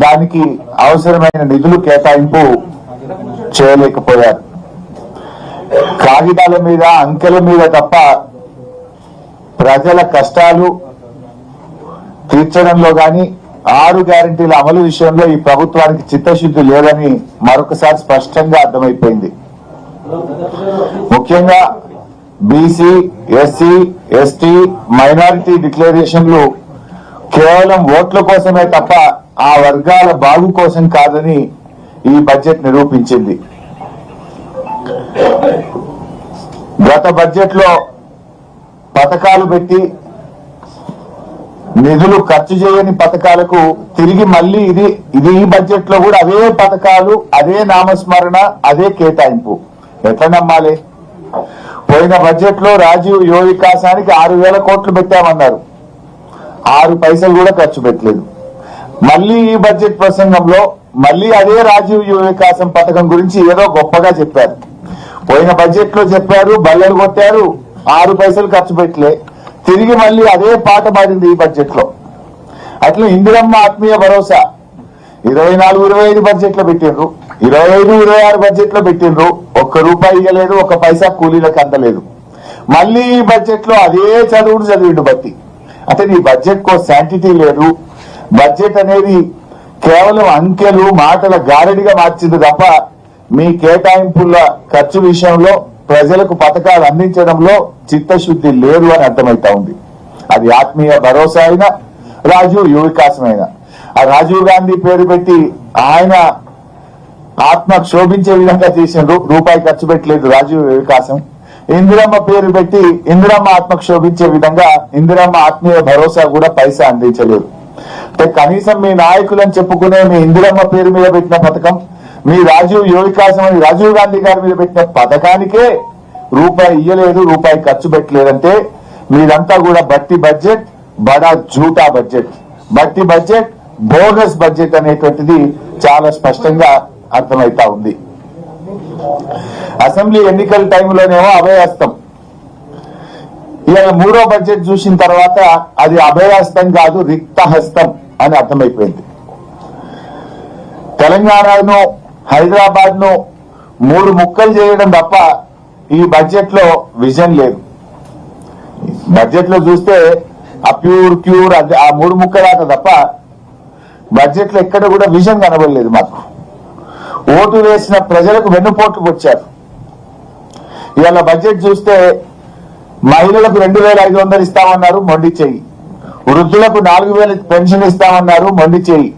దానికి అవసరమైన నిధులు కేటాయింపు చేయలేకపోయారు. కాగితాల మీద అంకెల మీద తప్ప ప్రజల కష్టాలు తీర్చడంలో గాని 6 గ్యారెంటీల అమలు విషయంలో ఈ ప్రభుత్వానికి చిత్తశుద్ధి లేదని మరొకసారి స్పష్టంగా అర్థమైపోయింది. ముఖ్యంగా బీసీ, ఎస్సీ, ఎస్టీ, మైనారిటీ డిక్లరేషన్లు కేవలం ఓట్ల కోసమే తప్ప ఆ వర్గాల బాగు కోసం కాదని ఈ బడ్జెట్ నిరూపించింది. గత బడ్జెట్ లో పథకాలు పెట్టి నిధులు ఖర్చు చేయని పథకాలకు తిరిగి మళ్ళీ ఇది ఈ బడ్జెట్ లో కూడా అవే పథకాలు, అదే నామస్మరణ, అదే కేటాయింపు. ఎట్లా నమ్మాలి? పోయిన బడ్జెట్ లో రాజీవ్ యువ వికాసానికి 6,000 కోట్లు పెట్టామన్నారు, 6 పైసలు కూడా ఖర్చు పెట్టలేదు. మళ్ళీ ఈ బడ్జెట్ ప్రసంగంలో మళ్ళీ అదే రాజీవ్ యువ వికాసం పథకం గురించి ఏదో గొప్పగా చెప్పారు. పోయిన బడ్జెట్ లో చెప్పారు, బల్లలు కొట్టారు, 6 పైసలు ఖర్చు పెట్టలే. తిరిగి మళ్ళీ అదే పాట పాడింది ఈ బడ్జెట్ లో. అట్లా ఇందిరమ్మ ఆత్మీయ భరోసా 24-25 బడ్జెట్ లో పెట్టిండ్రు, 25-26 బడ్జెట్ లో పెట్టిండ్రు, ₹1 ఇవ్వలేదు, 1 పైసా కూలీలకు అందలేదు. మళ్ళీ ఈ బడ్జెట్ లో అదే చదివిండు బట్టి. అంటే నీ బడ్జెట్ కో శాంటిటీ లేదు. బడ్జెట్ అనేది కేవలం అంకెలు, మాటల గారడిగా మార్చింది తప్ప మీ కేటాయింపుల ఖర్చు విషయంలో, ప్రజలకు పథకాలు అందించడంలో చిత్తశుద్ధి లేదు అని అర్థమైతా ఉంది. అది ఆత్మీయ భరోసా అయినా, రాజీవ్ యువ వికాసం అయినా. ఆ రాజీవ్ గాంధీ పేరు పెట్టి ఆయన ఆత్మ క్షోభించే విధంగా చేసిండ్రు, ₹1 ఖర్చు పెట్టలేదు రాజీవ్ యువ వికాసం. ఇందిరమ్మ పేరు పెట్టి ఇందిరమ్మ ఆత్మ క్షోభించే విధంగా ఇందిరమ్మ ఆత్మీయ భరోసా కూడా పైసా అందించలేదు. అంటే కనీసం మీ నాయకులని చెప్పుకునే మీ ఇందిరమ్మ పేరు మీద పెట్టిన పథకం, మీ రాజీవ్ యువ వికాసం అని రాజీవ్ గాంధీ గారి మీద పెట్టిన పథకానికే ₹1 ఇయ్యలేదు, ₹1 ఖర్చు పెట్టలేదంటే మీదంతా కూడా బట్టి బడ్జెట్, బడా జూటా బడ్జెట్, బట్టి బడ్జెట్, బోగస్ బడ్జెట్ అనేటువంటిది చాలా స్పష్టంగా అర్థమైతా ఉంది. అసెంబ్లీ ఎన్నికల టైంలోనేమో అభయహస్తం, ఇవాళ 3వ బడ్జెట్ చూసిన తర్వాత అది అభయహస్తం కాదు, రిక్తహస్తం అని అర్థమైపోయింది. తెలంగాణను, హైదరాబాద్ ను 3 ముక్కలు చేయడం తప్ప ఈ బడ్జెట్ లో విజన్ లేదు. బడ్జెట్ లో చూస్తే ఆ క్యూర్ ఆ 3 ముక్కలాట తప్ప బడ్జెట్ లో ఎక్కడ కూడా విజన్ కనబడలేదు. మాకు ఓటు వేసిన ప్రజలకు వెన్నుపోట్లు వచ్చారు. ఇవాళ బడ్జెట్ చూస్తే మహిళలకు 2,500 ఇస్తామన్నారు, మొండి చెయ్యి. వృద్ధులకు 4,000 పెన్షన్ ఇస్తామన్నారు, మొండి చెయ్యి.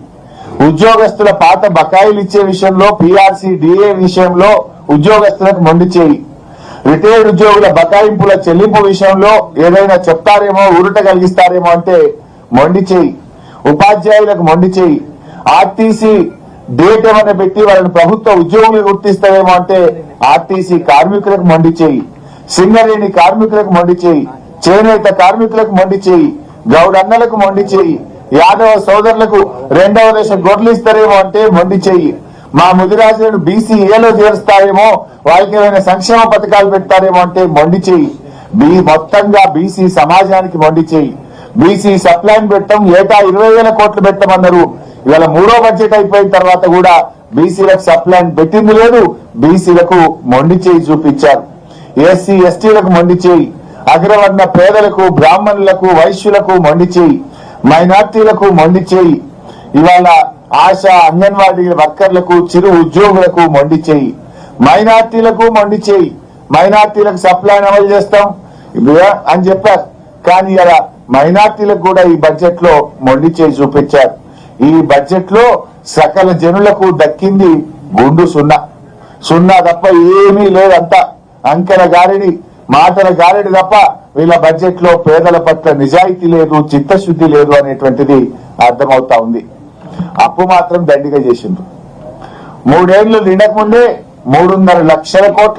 ఉద్యోగస్తుల పాత బకాయిలు ఇచ్చే విషయంలో, పీఆర్సీ డిఏ విషయంలో ఉద్యోగస్తులకు మొండి చేయి. రిటైర్డ్ ఉద్యోగుల బకాయింపుల చెల్లింపు విషయంలో ఏదైనా చెప్తారేమో, ఊరట కలిగిస్తారేమో అంటే మొండి చేయి. ఉపాధ్యాయులకు మొండి చేయి. ఆర్టీసీ డేట్ ఏమైనా పెట్టి వాళ్ళని ప్రభుత్వ ఉద్యోగులు గుర్తిస్తారేమో అంటే ఆర్టీసీ కార్మికులకు మొండి చేయి. సింగరేణి కార్మికులకు మొండి చేయి. చేనేత కార్మికులకు మొండి చేయి. గౌడన్నలకు మొండి చేయి. యాదవ సోదరులకు 2వ దశ గొర్రెలు ఇస్తారేమో అంటే మొండి చెయ్యి. మా ముదిరాజులను బీసీఏలో చేరుస్తారేమో, వాళ్ళకి ఏమైనా సంక్షేమ పథకాలు పెడతారేమో అంటే మొండి చెయ్యి. మొత్తంగా బీసీ సమాజానికి మొండి చెయ్యి. బీసీ సప్లైన్ పెట్టడం, ఏటా 20,000 కోట్లు పెట్టమన్నారు. ఇవాళ 3వ బడ్జెట్ అయిపోయిన తర్వాత కూడా బీసీలకు సప్లైన్ పెట్టింది లేదు. బీసీలకు మొండి చెయ్యి చూపించారు. ఎస్సీ ఎస్టీలకు మొండి చెయ్యి. అగ్రవర్ణ పేదలకు, బ్రాహ్మణులకు, వైశ్యులకు మొండి చెయ్యి. మైనార్టీలకు మొండి చేయి. ఇవాళ ఆశా, అంగన్వాడీ వర్కర్లకు, చిరు ఉద్యోగులకు మొండి చేయి. మైనార్టీలకు మొండి చేయి. మైనార్టీలకు సప్లైన్ అమలు చేస్తాం అని చెప్పారు, కానీ ఇలా మైనార్టీలకు కూడా ఈ బడ్జెట్ లో మొండి చేయి చూపించారు. ఈ బడ్జెట్ లో సకల జనులకు దక్కింది గుండు సున్నా తప్ప ఏమీ లేదంతా అంకెల గారిడి, మాటల గారిడి తప్ప వీళ్ళ బడ్జెట్ లో పేదల పట్ల నిజాయితీ లేదు, చిత్తశుద్ధి లేదు అనేటువంటిది అర్థమవుతా ఉంది. అప్పు మాత్రం దండిగా చేసిండ్రు. 3 ఏళ్లు నిండకముందే 3.5 లక్షల కోట్ల